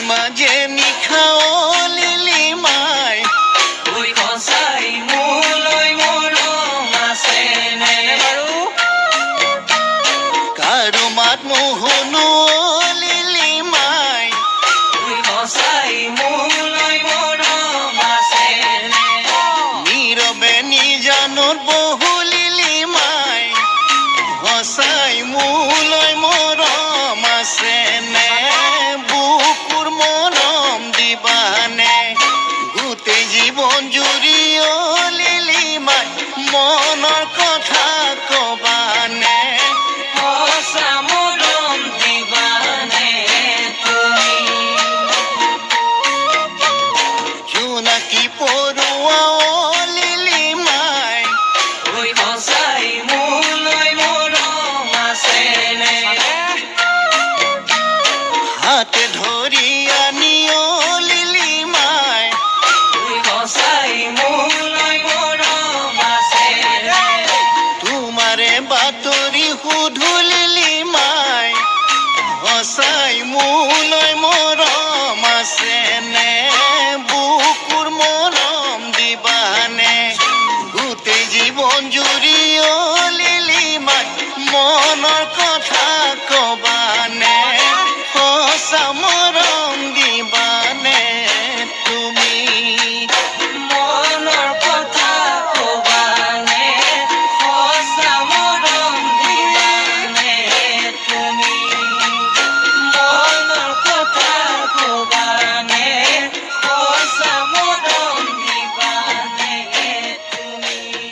মাজে নিশাও লিলি মাই ঐ সঁচাই মোলৈ মৰম আছেনে বাৰু কাৰো মাত নুশুনো লিলি মাই ঐ সঁচাই মোলৈ মৰম আছেনে নীৰৱে নিজানত বহু লিলি মাই সঁচাই মোলৈ মৰম আছেনে বুকুৰ মৰম দিবানে গোটেই জীৱন জুৰি লিলি মাই মনৰ কথা কবানে সঁচা মৰম দিবানে তুমি জোনাকী পৰুৱা লিলি মাই ঐ সঁচাই মোলৈ মৰম আছেনে হাতে ধৰি আনি লিলি মাই ঐ সঁচাই মোলৈ মৰম আছেনে তোমাৰে বাতৰি সুধো লিলি মাই সঁচাই মোলৈ মৰম আছেনে বুকুৰ মৰম দিবানে গোটেই জীৱন জুৰি লিলি মাই মনৰ কথা কবা